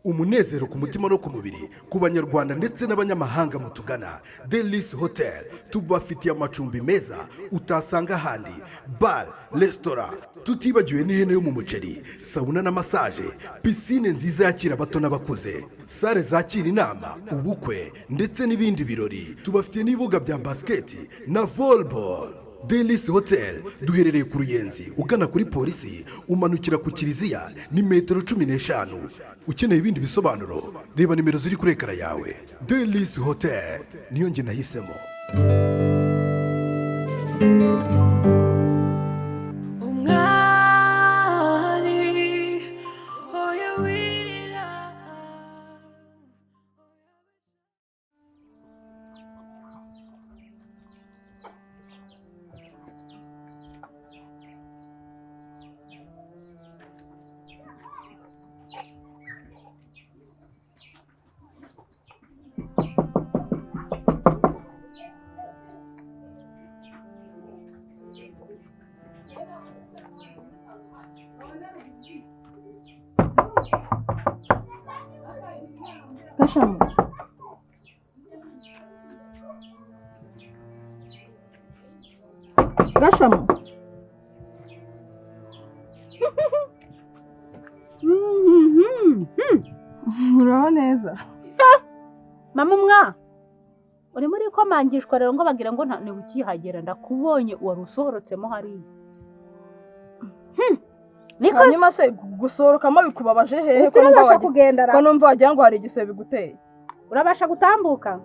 umunezero ku mutima no ku mubiri ku banyarwanda ndetse n'abanyamahanga mutugana. Delis Hotel tubafitiye amacumbi meza utasanga ahandi, bar, restaurant, tutibagiwe n'ihene yo mu muceri, sauna na massage, piscine nziza yakira abato n'abakuze, sale zakira inama, ubukwe ndetse n'ibindi birori. Tubafitiye n'ibibuga bya basket na volleyball. Delis Hotel duherereye ku Ruyenzi ugana kuri polisi, umanukira ku Kiliziya ni metero 15. Ukeneye ibindi bisobanuro reba nimero ziri kuri ekara yawe. Delis Hotel niyo nge nahisemo. Gashamu. Gashamu. Uraho neza. Mama mwa. Uri muri komangishwa rero ngo bagira ngo nta ukihagera ndakubonye wari usohorotsemo hari. Hanyuma se gusohorokamo bikubabaje hehe ko numva wagira ngo hari igisebe biguteye? Urabasha gutambuka?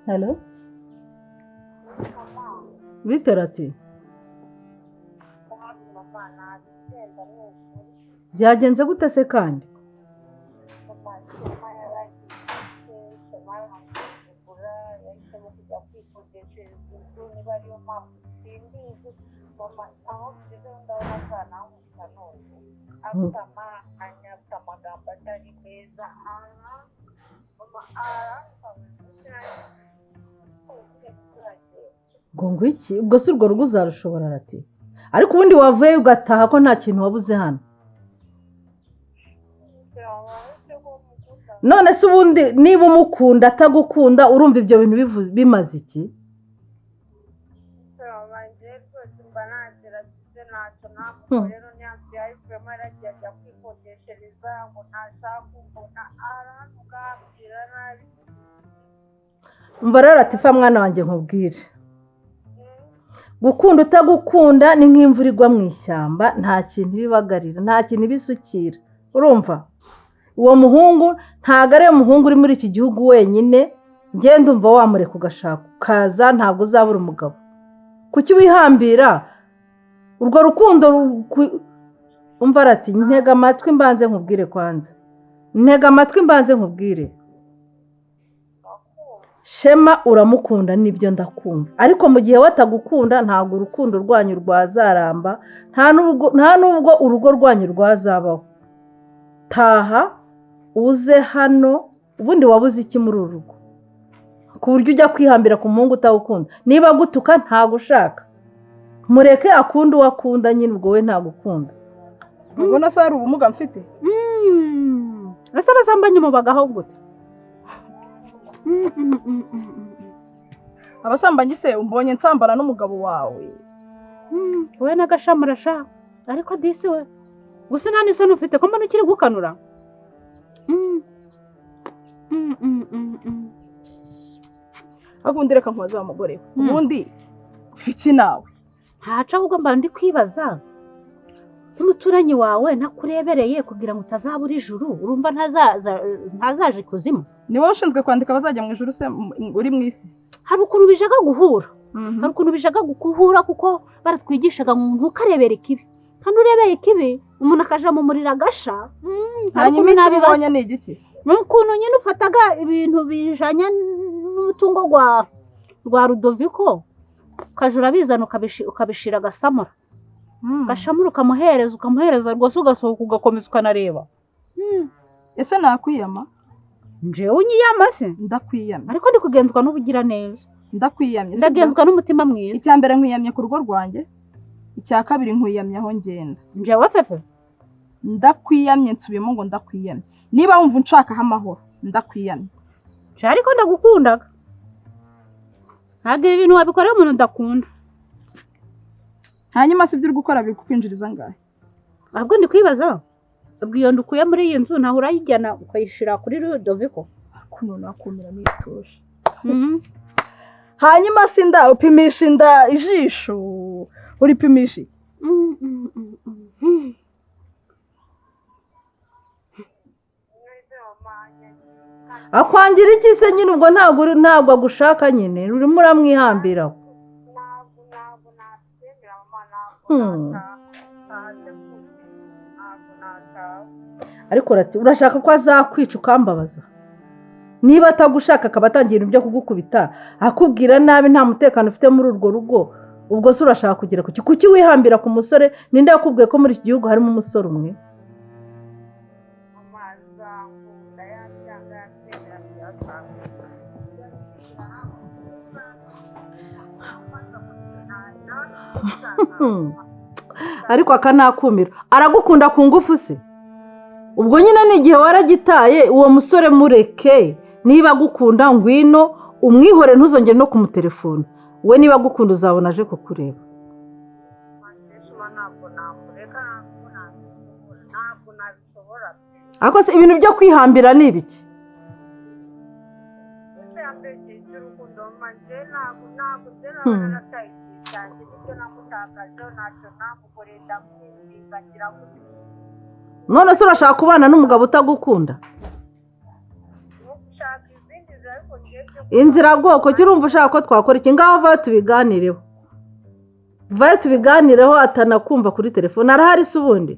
Hello? Biterati? Byagenze gute se kandi? Ngo iki ubwo si urwo rugo uzarushobora rati, ariko ubundi wavuye ugataha ko nta kintu wabuze hano. None se ubundi niba umukunda atagukunda urumva ibyo bintu bimaze iki? Umva rero atifa mwana wanjye nkubwire, gukunda utagukunda ni nk'imvura igwa mu ishyamba, nta kintu bibagarira, nta kintu bisukira. Urumva uwo muhungu ntago ari umuhungu uri muri iki gihugu wenyine, ngende umva wamureka ugashaka ukaza, ntabwo uzabura umugabo. Kuki wihambira urwo rukundo? Umva rati ntega amatwi mbanze nkubwire kwanza, ntega amatwi mbanze nkubwire. Shema uramukunda nibyo ndakumva, ariko mu gihe watagukunda ntabwo urukundo rwanyu rwazaramba, nta nubwo urugo rwanyu rwazabaho. Taha uze hano, ubundi wabuze iki muri uru rugo ku buryo ujya kwihambira ku muhungu utagukunda? Niba gutuka ntabwo ushaka, mureke akunda uwo akunda, nyine ubwo we ntagukunda. Ubona se hari ubumuga mfite? Ese abasambanye mubagaho gute? Abasambanyi se umbonye nsambana n'umugabo wawe? Wowe na Gashamu urashaka, ariko disi we gusa nta n'isoni ufite ko mbona ukiri gukanura. Agundi reka nkubaza wa mugore, ubundi ufiki nawe? Ntaca ahubwo mba ndi kwibaza, umuturanyi wawe nakurebereye kugira ngo utazabura ijuru, urumva ntazaje ikuzimu? Ni wowe ushinzwe kwandika abazajya mu ijuru se uri mu isi? Hari ukuntu bijaga guhura, hari ukuntu bijaga guhura kuko baratwigishaga ngo ntukarebere ikibi, kandi urebeye ikibi umuntu akaja mu muriro agasha. Hanyuma ikibonye ni igiki? N'ukuntu nyine ufataga ibintu bijanye n'umutungo rwa Rudoviko ukaja urabizana ukabishira Gasamura. Gashamura ukamuhereza rwose, ugasohoka ugakomeza ukanareba. Ese nakwiyama? Njewe unyiyama se? Ndakwiyama. Ariko ndi kugenzwa n'ubugira neza. Ndakwiyamye. Ndagenzwa n'umutima mwiza. Icyambere nkwiyamye ku rugo rwanjye. icya kabiri nkwiyamye aho ngenda njyewe fefe ndakwiyamye nsubiyemo ngo ndakwiyamye niba wumva unshakaho amahoro ndakwiyamye ariko ndagukundaga ntabwo ibi bintu wabikorera umuntu udakunda hanyuma si ibyo uri gukora biri kukwinjiriza angahe ahubwo ndi kwibaza ubwo iyo ndukuye muri iyi nzu ntaho urayijyana ukayishyira kuri Rudoviko kuno nakumira nituje hanyuma si inda upimisha inda ijisho uripimisha iki akwangira iki se nyine ubwo ntabwo agushaka nyine urimo uramwihambiraho ariko urashaka ko azakwica ukambabaza niba atagushaka akaba atangira ibintu byo kugukubita akubwira nabi nta mutekano ufite muri urwo rugo ubwo se urashaka kugira kuki wihambira ku musore ninde yakubwiye ko muri iki gihugu harimo umusore umwe ariko akanakumira aragukunda ku ngufu se ubwo nyine n'igihe waragitaye uwo musore mureke niba agukunda ngwino umwihore ntuzongere no kumutelefona we niba agukunda uzabona aje kukureba ariko se ibintu byo kwihambira ni ibiki none se urashaka kubana n'umugabo utagukunda inzira bwoko cyo urumva ushaka ko twakora iki ngaho vayo tubiganireho atanakumva kuri telefone arahari se ubundi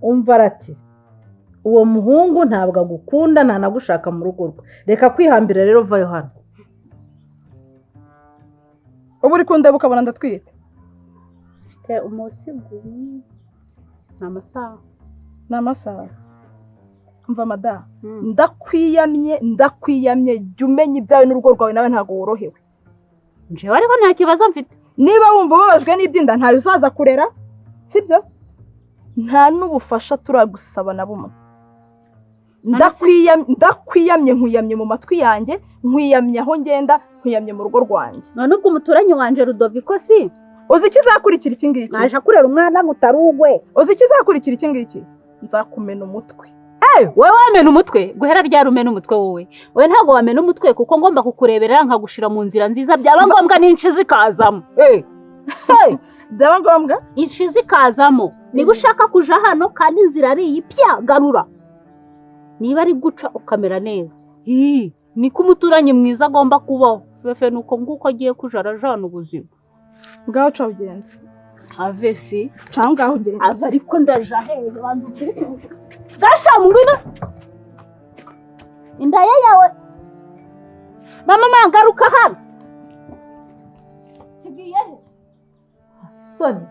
umva arati uwo muhungu ntabwo agukunda ntanagushaka mu rugo rwe reka kwihambira rero vayo hano ubu uri kundeba ukabona ndatwite mfite umunsi gumwe ni amasaha mva madamu ndakwiyamye jya umenya ibyawe n'urugo rwawe nawe ntabwo worohewe njyewe ariko nta kibazo mfite niba wumva ubabajwe n'iby'inda ntayo uzaza kurera sibyo nta n'ubufasha turagusaba na bumwe ndakwiyamye nkwiyamye mu matwi yanjye nkwiyamye aho ngenda nkwiyamye mu rugo rwanjye none ubwo umuturanyi wanjye Rudoviko si uzi ikizakurikira iki ngiki naje kurera umwana ngo utarugwe uzi ikizakurikira iki ngiki nzakumena umutwe wowe wamena umutwe guhera ryari umena umutwe wowe ntabwo wamena umutwe kuko ngomba kukureberera nkagushira mu nzira nziza byaba ngombwa n'inshi zikazamo byaba ngombwa inshi zikazamo niba ushaka kuja hano kandi inzira ari iyi pya garura niba ari guca ukamera neza niko umuturanyi mwiza agomba kubaho fefe nuko nguko agiye kuja arajana ubuzima ngaho ca ugenda avesi ca ngaho ugenda ava ariko ndaja hehe bantu gasha ngwino indaye yawe mama garuka hano tugiye soni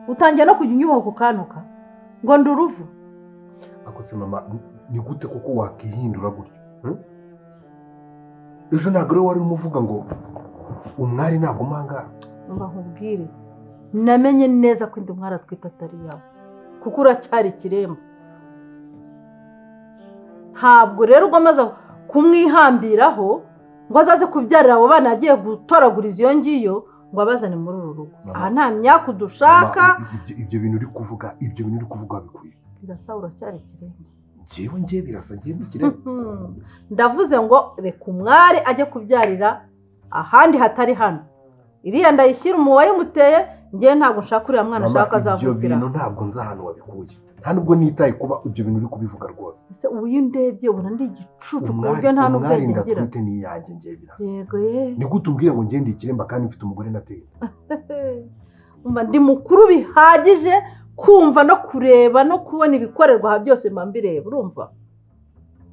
utangiye no kujya unyubaho kukanuka ngo nduruvu akose mama ni gute kuko wakihindura gutyo ejo ntabwo rero wari umuvuga ngo umwari ntabwo umanga mba nkubwire namenye neza ko indi mwari atwite atari yawe kuko uracyari ikiremba ntabwo rero ugomba kumwihambiraho ngo azaze kubyarira abo bana yagiye gutoraguriza iyo ngiyo ngo abazane muri uru rugo aha nta myaka udushaka ibyo bintu uri kuvuga bikwiye birasa uracyari ikiremba njyewe birasa njyewe ikiremba ndavuze ngo reka umwari ajye kubyarira ahandi hatari hano iriya ndayishyira umuwayi muteye njyewe ntabwo nshaka uriya mwana ashaka azavukira ibyo bintu ntabwo nzi ahantu wabikuye nta nubwo nitaye kuba ibyo bintu uri kubivuga rwose ese ubu iyo ndebye ubona ndi igicucu ku buryo nta n'ubwenge ngira umwari ndatwite n'iyanjye njyewe birasa yego ni gute umbwire ngo ngende ikiremba kandi mfite umugore nateye ndi mukuru bihagije kumva no kureba no kubona ibikorerwa aha byose mba mbireba urumva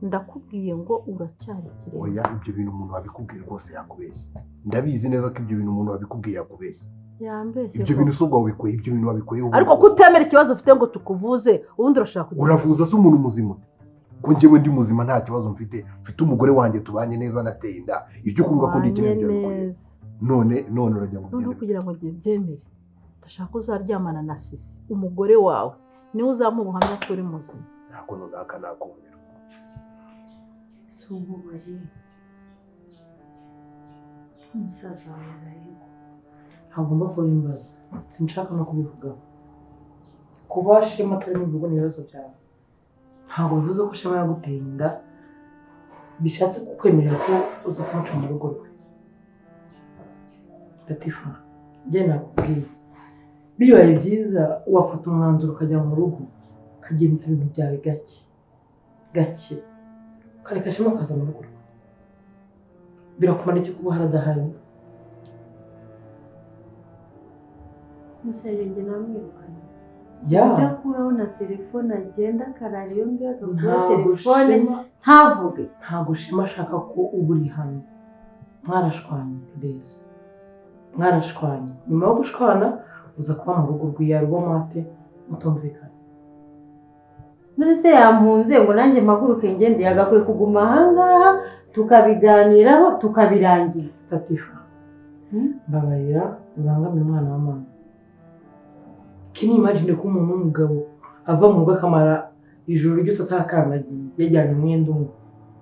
ndakubwiye ngo uracyari ikiremba oya ibyo bintu umuntu wabikubwiye rwose yakubeshye ndabizi neza ko ibyo bintu umuntu wabikubwiye yakubeshye yambeshye ibyo bintu si ubwo wabikuye ibyo bintu wabikuye ariko kutemera ikibazo ufite ngo tukuvuze ubundi urashaka kugira uravuza se umuntu muzima ko njyewe ndi muzima nta kibazo mfite umugore wanjye tubanye neza nateye inda ibyo kumva ko ndi ikintu byo bikuye none urajya ngo noneho kugira ngo ngiye byemere ndashaka uzaryamana na Sisi umugore wawe niwe uzamuha ubuhamya ko uri muzima ntabwo runaka nakumira si umubare umusaza wawe ararengwa ntagomba kubimbaza sinshaka no kubivugaho kuba Shema atari mu bigo n'ibibazo byawe ntabwo bivuze ko Shema yaguteye inda bishatse kukwemerera ko uza kumuca mu rugo rwe Latifa njye nakubwiye bibaye byiza wafata umwanzuro ukajya mu rugo ukagenza ibintu byawe gake ukareka Shema akaza mu rugo rwe birakumara iki kuba haradahari musenge namwirukanye ya ndakuraho na telefone agenda akarara iyo ngiyo agakura telefone ntavuge ntabwo Shema ashaka ko uba uri hano mwarashwanye reza mwarashwanye nyuma yo gushwana uza kuba mu rugo rw'iyarugo mate mutumvikana none se yampunze ngo nanjye mpaguruke ngende yagakwiye kuguma ahangaha tukabiganiraho tukabirangiza Latifa mbabarira ubangamira umwana wa mama can you imagine ko umuntu w'umugabo ava mu rugo akamara ijoro ryose atakandagiye yajyanye umwenda umwe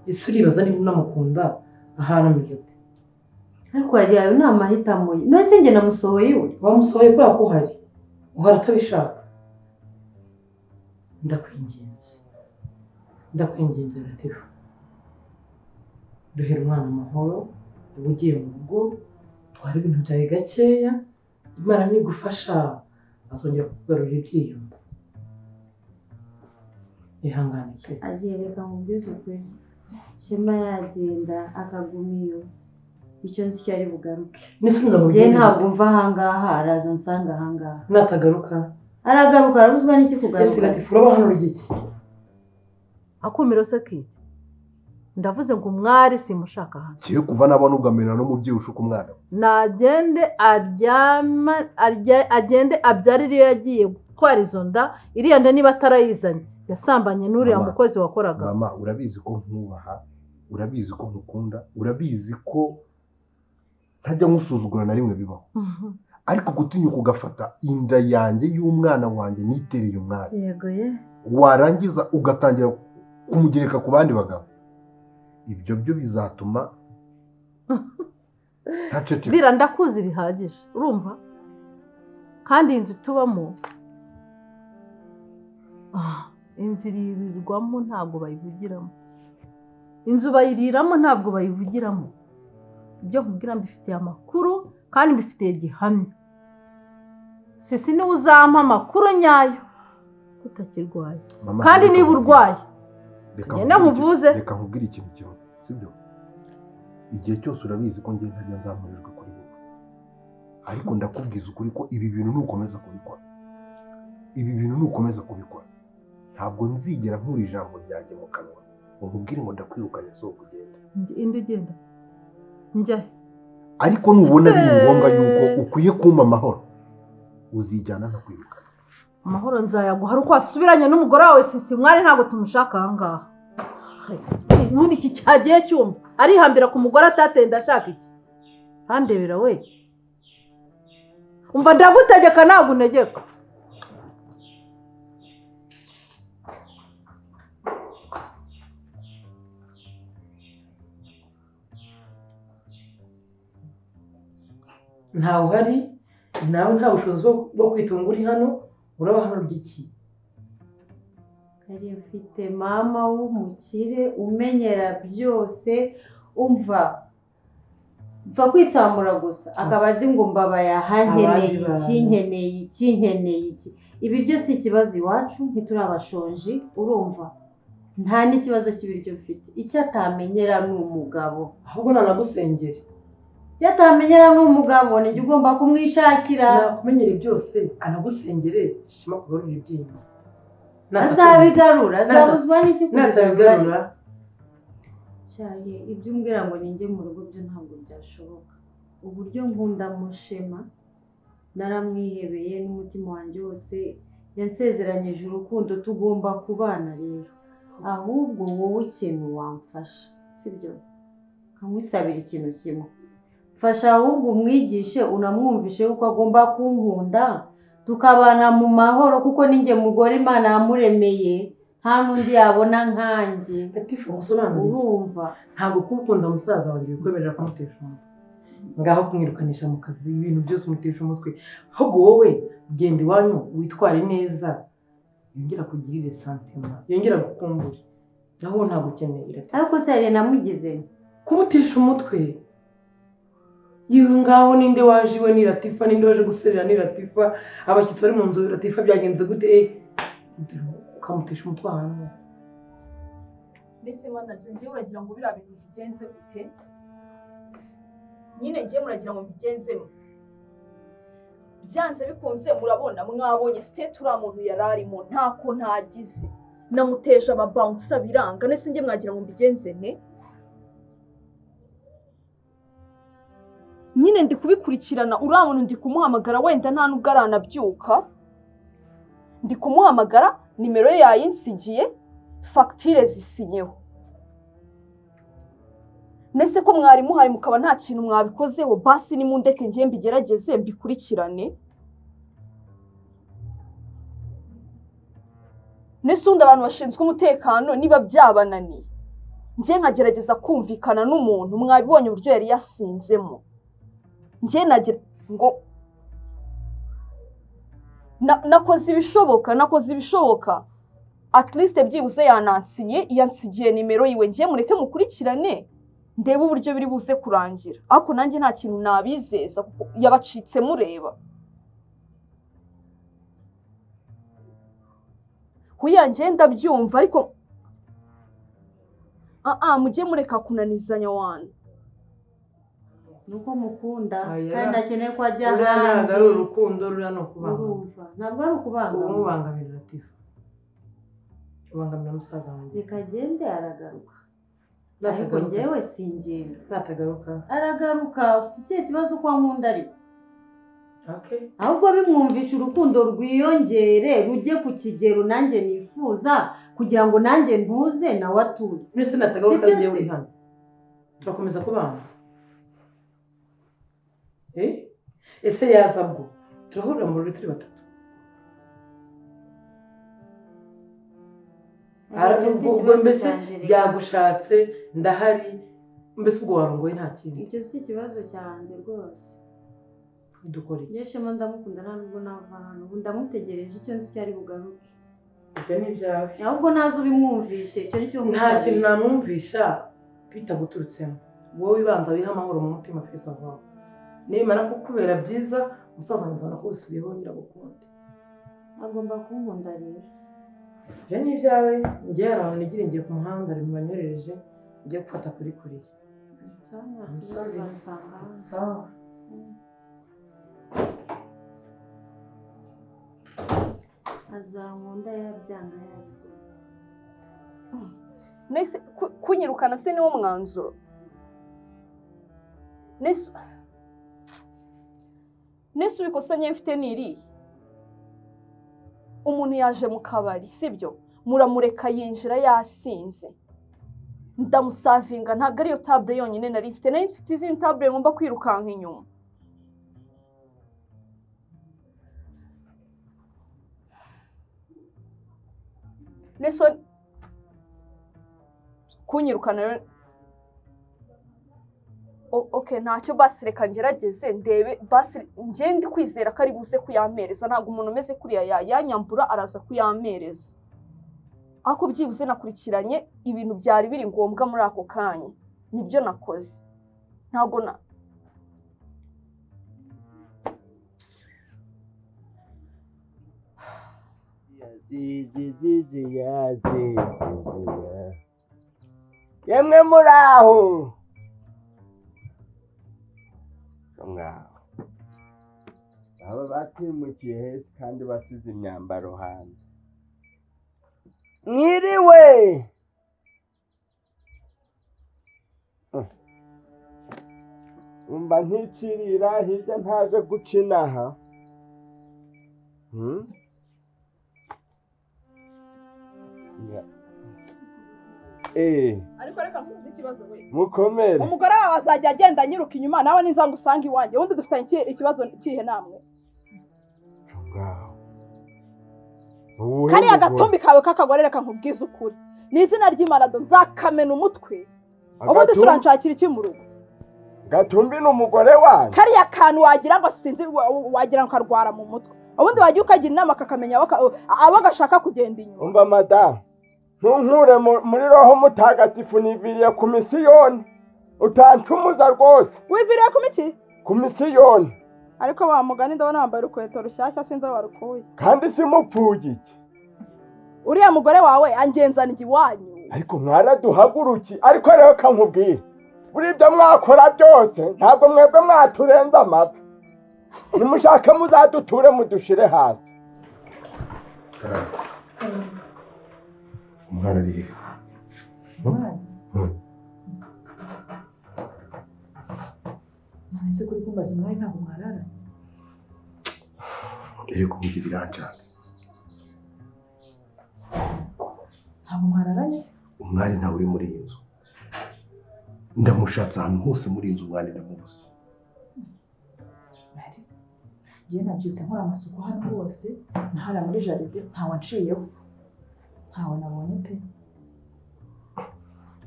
ese uribaza niba unamukunda ahari ameze ate ariko yari yawe ni amahitamo ye none se njye namusohoye iwe wamusohoye kubera ko uhari atabishaka ndakwinginze Latifa duhera umwana amahoro uba ugiye mu rugo twara ibintu byawe gakeya Imana nigufasha azongera kukugarurira ibyiyumvo ihangane se agiye reka mubwize ukuri Shema yagenda akaguma iyo icyo nzi cyo ari bugaruke njye ntabwo mva ahangaha araza nsanga ahangaha natagaruka aragaruka arabuzwa n'iki kugaruka Latifa uraba hano urigiki akumiro se kiki ndavuze ngo umwari simushaka hano kiye kuva nabona ugamena no mubyeyi ushuka umwana nagende agende abyarire iyo yagiye gutwara izo nda iriya nda niba atarayizanye yasambanye n'uriya mukozi wakoraga mama urabizi ko nkubaha urabizi ko nkukunda urabizi ko ntajya nkusuzugura na rimwe bibaho ariko gutinyuka ugafata inda yanjye y'umwana wanjye nitereye umwari yego ye warangiza ugatangira kumugereka ku bandi bagabo ibyo byo bizatuma bira ndakuzi bihagije urumva kandi inzu tubamo inzu irirwamo ntabwo bayivugiramo inzu bayiriramo ntabwo bayivugiramo ibyo nkubwira mbifitiye amakuru kandi mbifitiye gihamya Sisi niwe uzampa amakuru nyayo utakirwaye kandi niba urwaye ngenda nkuvuze reka nkubwire ikintu kimwe sibyo igihe cyose urabizi ko ngiye ntajya nzamurirwa kuri wowe ariko ndakubwiza ukuri ko ibi bintu nukomeza kubikora ntabwo nzigera nkura ijambo ryanjye mu kanwa ngo nkubwire ngo ndakwirukanye so kugenda indi ugenda njyahe ariko nubona biri ngombwa yuko ukwiye kumpa amahoro uzijyana nkakwirukana amahoro nzayaguha ari uko wasubiranye n'umugore wawe Sisi mwari ntabwo tumushaka ahangaha ubundi iki cyagiye cyumva arihambira ku mugore atatenda ashaka iki handebera we umva ndagutegeka ntabwo untegeka ntawe uhari nawe nta bushobozi bwo kwitunga uri hano uraba hano ry'iki hari mfite mama w'umukire umenyera byose umva mfa kwitsamura gusa akaba azi ngo mbabaye nkeneye iki ibi byose ikibazo iwacu ntiturabashonji urumva nta n'ikibazo cy'ibiryo mfite icyo atamenyera ni umugabo ahubwo nanagusengere icyo atamenyera ni umugabo nijya ugomba kumwishakira nakumenyere byose anagusengere Shema kugarurira ibyiyumvo azabigarura azabuzwa n'iki natabigarura cyane ibyo umbwira ngo ninjye mu rugo byo ntabwo byashoboka uburyo nkunda Shema naramwihebeye n'umutima wanjye wose, yansezeranyije urukundo, tugomba kubana rero. Ahubwo wowe ikintu wamfasha sibyo, kamwisabira ikintu kimwe, mfasha ahubwo umwigishe unamwumvishe yuko agomba kunkunda tukabana mu mahoro, kuko ninjye mugore Imana yamuremeye, nta n'undi yabona nkanjye. Latifa musobanurire, urumva ntabwo kumukunda musaza wanjye bikwemerera kumutesha umutwe, ngaho kumwirukanisha mu kazi, ibintu byose umutesha umutwe. Ahubwo wowe genda iwanyu witware neza, yongera kugirire santima, yongera gukumbure, naho ntabwo ukeneye. ariko se yari namugize kumutesha umutwe. Yewe ngaho ninde waje iwe ni Latifa, ninde waje guserera ni Latifa, abashyitsi bari mu nzu Latifa byagenze gute? Ukamutesha umutwe ahantu. mbese mana njye uragira ngo biriya bintu bigenze gute? Nyine njye muragira ngo mbigenze mute? Byanze bikunze murabona, mwabonye state uriya muntu yari arimo ntako ntagize, namuteje amabounce biranga, nese njye mwagira ngo mbigenze nte? Nyine ndi kubikurikirana, uriya muntu ndi kumuhamagara, wenda nta nubwo aranabyuka, ndi kumuhamagara nimero ye yayinsigiye, fagitire zisinyeho. Nese ko mwari muhari mukaba nta kintu mwabikozeho, basi nimundeke njye mbigerageze mbikurikirane. Nese undi abantu bashinzwe umutekano niba byabananiye, njye nkagerageza kumvikana n'umuntu, mwabibonye uburyo yari yasinzemo, njye nagira ngo nakoze ibishoboka, at least byibuze yansigiye nimero yiwe, njye mureke mukurikirane ndebe uburyo biri buze kurangira. Ariko nanjye nta kintu nabizeza kuko yabacitse mureba. Huya njye ndabyumva, ariko mujye mureka kunanizanya wana. nuko mukunda Oya. kandi akeneye ko ajya Uriya ntabwo ahandi. ari urukundo, ruriya ni ukubanga. Urumva ntabwo ari ukubanga. Umubangamira Latifa, ubangamira musaza wanjye. Reka agende aragaruka, ariko Natagaruka. njyewe singenda. Natagaruka. Aragaruka, ufite ikihe kibazo ko ankunda ariko? Okay. ahubwo bimwumvisha urukundo rwiyongere rujye ku kigero nanjye nifuza, kugira ngo nanjye ntuze nawe atuze. Mbese natagaruka Sibyo njye se? uri hano, turakomeza kubana. Ese yaza bwo turahurira mu ruri turi batatu. Ubwo mbese byagushatse ndahari, mbese ubwo warongoye nta kintu. Ibyo si ikibazo cyanjye rwose. Dukora iki? Yeshema ndamukunda, nta nubwo nava hano, ubu ndamutegereje, icyo nzi cyari bugaruke. Ibyo ni ibyawe. ahubwo nazo ubimwumvishe, icyo ni cyo Nta kintu namwumvisha bitaguturutsemo. Wowe ibanza wiha amahoro mu mutima feza wawe. Nimara kukubera byiza, umusaza muzana ko usubiyeho nyiragukunde. agomba kunkunda rero. Ibyo ni ibyawe. Njye hari ahantu nigira ngiye ku muhanda bibanyohereje, ngiye gufata kuri kuriya. Sawa. azankunda yabyanga yabyanga. Nese kunyirukana se niwo mwanzuro? Nese ubikosa nye mfite niriye? Umuntu yaje mu kabari sibyo, muramureka yinjira yasinze, ndamusavinga, ntabwo ariyo table yonyine nari mfite izindi table ngomba kwirukanka inyuma. Nese kunyirukana rero okay, ntacyo basi reka ngerageze ndebe, basi njye ndi kwizera ko ari buze kuyampereza, ntabwo umuntu umeze kuriya yanyambura araza kuyampereza. Ako byibuze nakurikiranye ibintu byari biri ngombwa muri ako kanya, nibyo nakoze. Ntabwo yemwe muri aho ngaho baba batimukiye heza kandi basize imyambaro hanze. Mwiriwe umva nkicirira hirya ntaje guca inaha. ariko reka nkuzi ikibazo we mukomere umugore wawe azajya agenda anyiruka inyuma nawe ninza ngusanga iwanjye ubundi dufitanye ikibazo kihe namwe kariya gatumbi kawe k'akagore reka nkubwize ukuri ni izina ry'Imana nzakamena umutwe ubundi uranshakira iki mu rugo Gatumbi ni umugore wanjye kariya kantu wagira ngo sinzi wagira ngo karwara mu mutwe ubundi wajya ukagira inama kakamenya abo gashaka kugenda inyuma umva madamu ntunkure muri roho mutagatifu niviriye ku misiyoni utancumuza rwose wiviriye ku miki ku misiyoni ariko wa mugani ndabona wambaye urukweto rushyashya sinzi aho warukuye kandi simupfuye iki uriya mugore wawe angenzana iwanyu ariko mwaraduhaguruki ariko rero kankubwira buri ibyo mwakora byose ntabwo mwebwe mwaturenza amapfa nimushake muzaduture mudushire hasi umwana ari he none se kuri kumbaza umwari ntabwo mwarara iri kumbwira biranshatse ntabwo mwararanye umwari ntawe uri muri iyi nzu ndamushatse ahantu hose muri iyi nzu umwari ndamubuze njye nabyutse nkora amasuku hano hose nahara muri jaride ntawe nshiyeho ntawe nabonye pe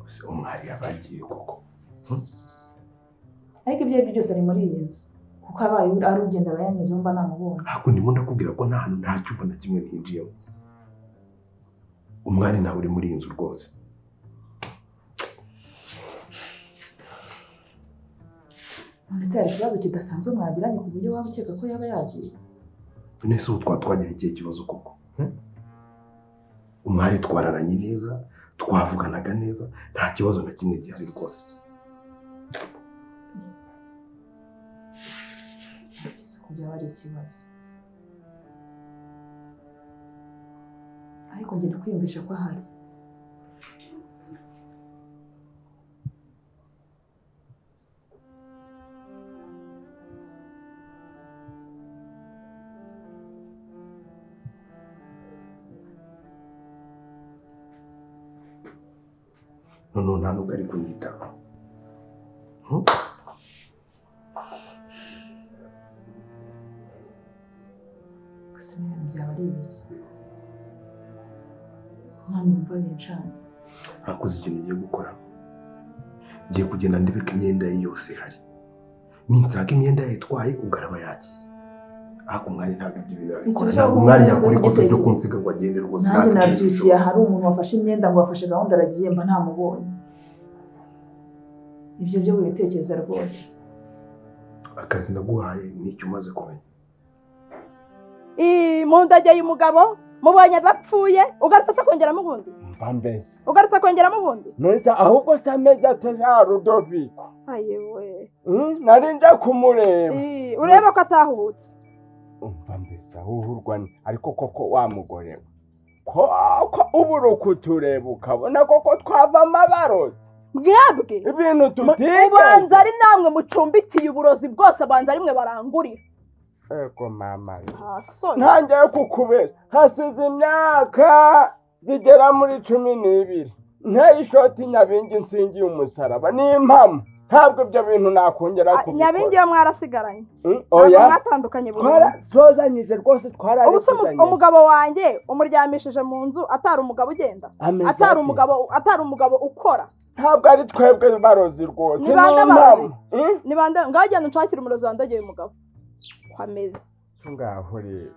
gusa umwari yabagiye koko ariko ibyo ari byo byose ari muri iyi nzu kuko abaye ari ugenda aba yanyuzeho mba namubonye ahubwo ndimo ndakubwira ko nta hantu nta cyumba na kimwe ntinjiyemo umwari ntawe uri muri iyi nzu rwose none se hari ikibazo kidasanzwe mwagiranye ku buryo waba ukeka ko yaba yagiye none se ubu twatwagira ikihe kibazo koko umwari twararanye neza twavuganaga neza nta kibazo na kimwe gihari rwose ese ko byaba ari ikibazo ariko ngenda kwiyumvisha ko ahari noneho nta nubwo ari kunyitaho gusa ibintu byaba ari ibiki none mva binshanze hakoze ikintu ugiye gukora ngiye kugenda ndebe ko imyenda ye yose ihari ninsanga imyenda ye yitwaye ugaraba yagiye ariko umwari ntabwo ibyo bintu abikora ntabwo umwari yakora ikosa ryo kunsiga ngo agende rwose nanjye nabyukiye hari umuntu wafashe imyenda ngo wafashe gahunda aragiye mba ntamubonye ibyo byo wibitekereza rwose akazi naguhaye nicyo umaze kumenya mu ndage y'umugabo mubonye adapfuye ugarutse se kongeramo ubundi mva mbese ugarutse kongeramo ubundi none ahubwo se ameze ate nta Rudoviko ayewe nari nje kumureba ureba ko atahubutse umva mbese ahurwa ariko koko wa mugore ko ubura ukutureba ukabona koko twavamo abarozi mwebwe ibintu tutigeze ubanza ari namwe mucumbikiye uburozi bwose abanza rimwe barangurira ego mama ntasoni ntangiye kukubera hasize imyaka zigera muri 12 nteye ishoti nyabingi nsingiye umusaraba n'impamo ntabwo ibyo bintu nakongera kubikora nyabingi yo mwarasigaranye oya mwatandukanye burundu twazanyije rwose twararikuzanye umugabo wanjye umuryamishije mu nzu atari umugabo ugenda atari umugabo ukora ntabwo ari twebwe barozi rwose ni bande ngajyana nshakira umurozi wandageye umugabo kwameze ngaho rero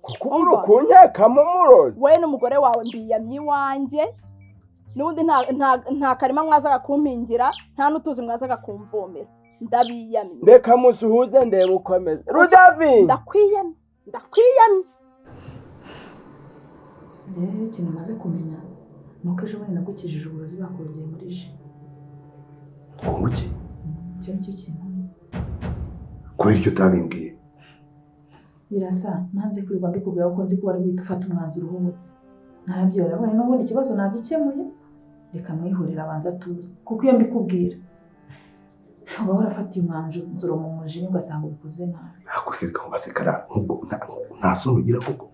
kuko uri kunyekamo umurozi we n'umugore wawe mbiyamye iwanjye n'ubundi nta karima mwazaga kumpingira nta n'utuzi mwazaga kumvomera ndabiyamye ndeka musuhuze ndebe uko ameze Rudavi ndakwiyamye rero ikintu maze kumenya ni uko ejo bundi nagukijije uburozi bakurogeye muri ji nguki icyo nicyo kintu nzi kubera icyo utabimbwiye birasa nanze kwirirwa mbikubwira ko nzi ko wari guhita ufata umwanzuro uhubutse narabyibara none n'ubundi ikibazo nagikemuye reka mwihurira abanza tuzi kuko iyo mbikubwira uba warafatiye umwanzuro mu mujinya ugasanga ubikoze nabi. Ntakusirika ngo basekara nk'ubwo nta soni ugira koko.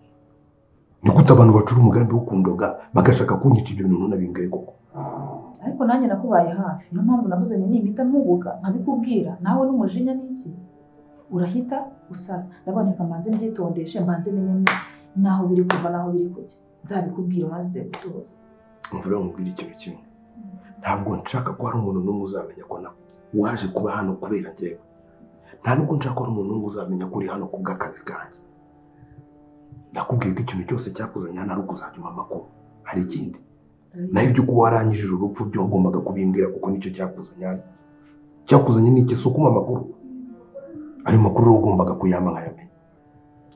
Ni gute abantu bacura umugambi wo kundoga bagashaka kunyica ibyo bintu nabingaye koko. Ariko nanjye nakubaye hafi, niyo mpamvu navuze ni nimita mpubuka nkabikubwira nawe n'umujinya n'iki urahita usara. Ndaboneka mbanze mbyitondeshe, mbanze menye naho biri kuva naho biri kujya, nzabikubwira maze gutuza. Mvura mubwira ikintu kimwe, ntabwo nshaka ko hari umuntu n'umwe uzamenya ko waje kuba hano kubera njyewe. Nta nubwo nshaka ko hari umuntu n'umwe uzamenya ko uri hano kubw'akazi kanjye. Nakubwiye ko ikintu cyose cyakuzanye hano ari ukuzajya amakuru. Hari ikindi naho ibyo kuba warangije urupfu byo wagombaga kubimbwira kuko nicyo cyakuzanye hano. Cyakuzanye ni iki? Sukuma amakuru. Ayo makuru ugombaga kuyama nkayamenya.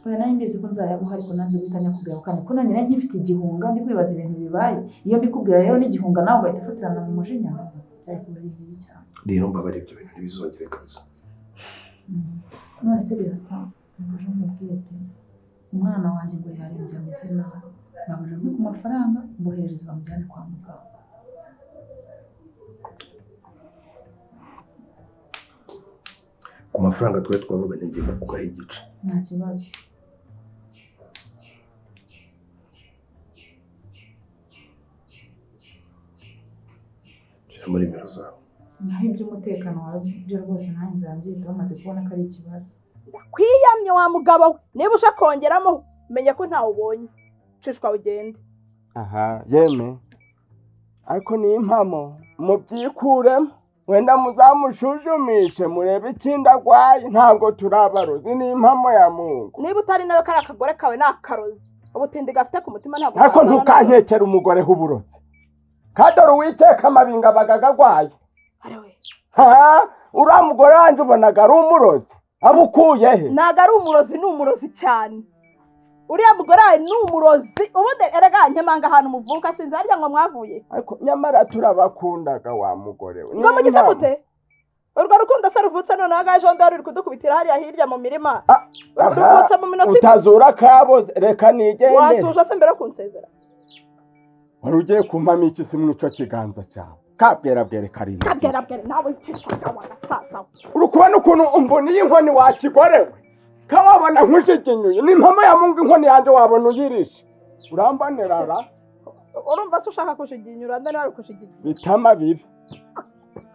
Oya nanjye mbizi ko nzayaguha ariko nanze guhita nyakubwira kandi ko nanjye nari ngifite igihunga ndi kwibaza ibintu bibaye. Iyo mbikubwira rero n'igihunga nawe ugahita ufatirana mu mujinya byari kuba ari bibi cyane. Rero mbabare ibyo bintu ntibizongere kabisa. None se birasa ngo mubwire pe umwana wanjye ngo yarembye ameze nabi, babarira ku mafaranga mboherereza bamujyane kwa muganga. Ku mafaranga twari twavuganye ngiye kuguha igice. Nta kibazo. Muri nimero zawe. Naho iby'umutekano wawe byo rwose nanjye nzabyita bamaze kubona ko ari ikibazo. Ndakwiyamye wa mugabo we, niba ushaka kongeramo menya ko ntawe ubonye, cishwa ugende. Aha yeme ariko ni impamo mubyikuremo, wenda muzamushujumishe murebe ikindi arwaye, ntabwo turabarozi, ni impamo ya Mungu. Niba utari nawe kari akagore kawe ni akarozi, ubutindi gafite ku mutima ntabwo. Ariko ntukankekere umugore h'uburozi, kadore uwikeka amabinga bagagagwaye. Uriya mugore wanjye ubonaga ari umurozi, abukuye he? Ntabwo ari umurozi, ni umurozi cyane. Uriya mugore wawe ni umurozi, ubundi erega nkemanga ahantu muvuka sinzi harya ngo mwavuye. Ariko nyamara turabakundaga wa mugore we. Ngo mugize gute? Urwo rukundo se ruvutse noneho agaje ndari uri kudukubitira hariya hirya mu mirima. Ruvutse mu minota. Utazura kaboze, reka nigende. Wansuje se mbere kunsezera. Wari ugiye kumpama iki si mwico kiganza cyawe? Kabwera bwere karindwi. Kabwera bwere nawe cyishwa wagasaza. Uri kubona ukuntu umboniye inkoni wakigorewe? Kawabona nkushikinyuye, ni impamo ya Mungu inkoni yanjye wabona uyirisha. Urambonerara. Urumva se ushaka kushiginyura ndane wari kushiginya. Bitama bibi.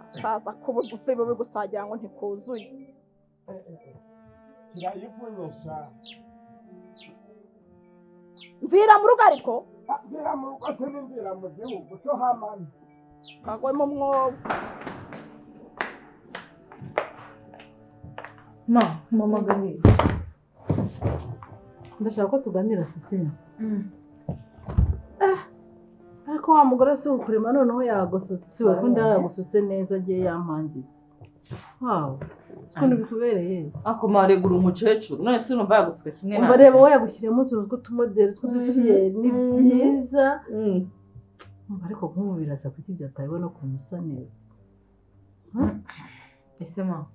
Saza kubugufi bube gusagira ngo ntikuzuye. Irayivunyesha. Mvira mu rugo ariko? Mvira mu rugo se n'imvira mu gihugu cyo hamana. Kagwe mu mwobo. Mama gani. Ndashaka ko tuganira Sisina. Ariko wa mugore se ukurema noneho yagosotse we ko ndayagosotse neza agiye yampangitse. Wow. Sikundi bikubereye. Akomaregura umukecuru. None se urumva yagusuka kimwe nawe. Umva reba we yagushyiremo utuntu tw'utumodeli tw'udufiyeri ni byiza. Ariko nk'ubu birasa kuki byatayeho no kumusa neza. Ese ma.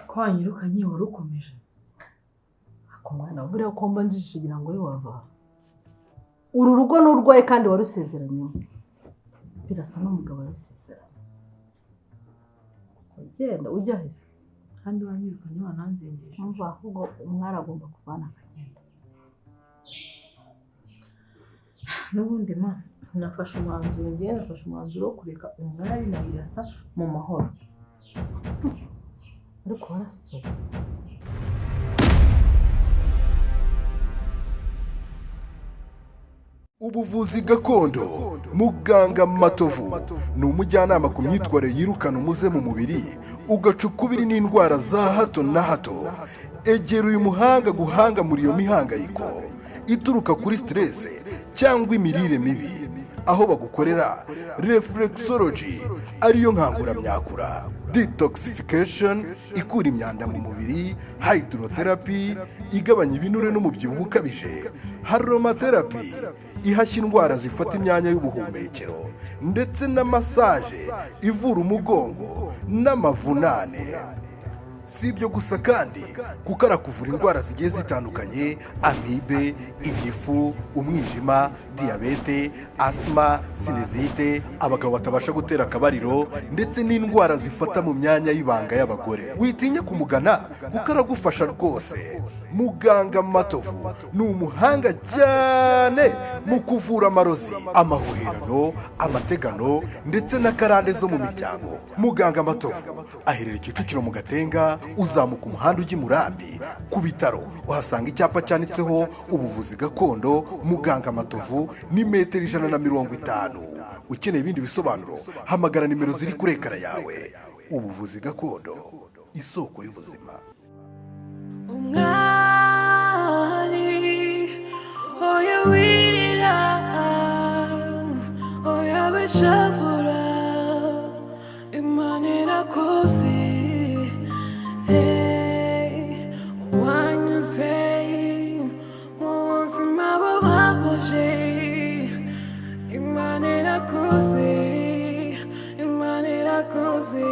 Ko wanyirukanye wari ukomeje. Ako mwana buriya ko mba njijisha kugira ngo we wava. Uru rugo n'urwaye kandi warusezeranyemo. Birasa n'umugabo warusezeranye. Ugenda ujya hese. Kandi wanyirukanye wananzengeje. Umva ahubwo umwari agomba kuvana akagenda. N'ubundi ma nafashe umwanzuro wo kureka umwari na Birasa mu mahoro. Ariko warasaze. Ubuvuzi gakondo muganga Matovu ni umujyanama ku myitwarire yirukana umuze mu mubiri ugaca ukubiri n'indwara za hato na hato. Egera uyu muhanga guhanga muri iyo mihangayiko ituruka kuri stress cyangwa imirire mibi, aho bagukorera reflexology ariyo nkanguramyakura, detoxification ikura imyanda mu mubiri, hydrotherapy igabanya ibinure n'umubyibuho ukabije, aromatherapy ihashya indwara zifata imyanya y'ubuhumekero, ndetse na massage ivura umugongo n'amavunane. si ibyo gusa kandi kuko arakuvura indwara zigiye zitandukanye, amibe, igifu, umwijima, diyabete, asima, sinezite, abagabo batabasha gutera akabariro ndetse n'indwara zifata mu myanya y'ibanga y'abagore. Witinya kumugana kuko aragufasha rwose. Muganga Matovu ni umuhanga cyane mu kuvura amarozi, amahuherano, amategano ndetse na karande zo mu miryango. Muganga Matovu aherereye Kicukiro mu Gatenga, uzamuka umuhanda ujya i Murambi. Ku bitaro uhasanga icyapa cyanditseho ubuvuzi gakondo. Muganga Matovu ni metero 150. Ukeneye ibindi bisobanuro hamagara nimero ziri kuri ekara yawe. Ubuvuzi gakondo, isoko y'ubuzima. Oya wirira, oya beshavura, Imana irakoze, wanyuze mu buzima bubabaje, Imana irakoze, Imana irakoze.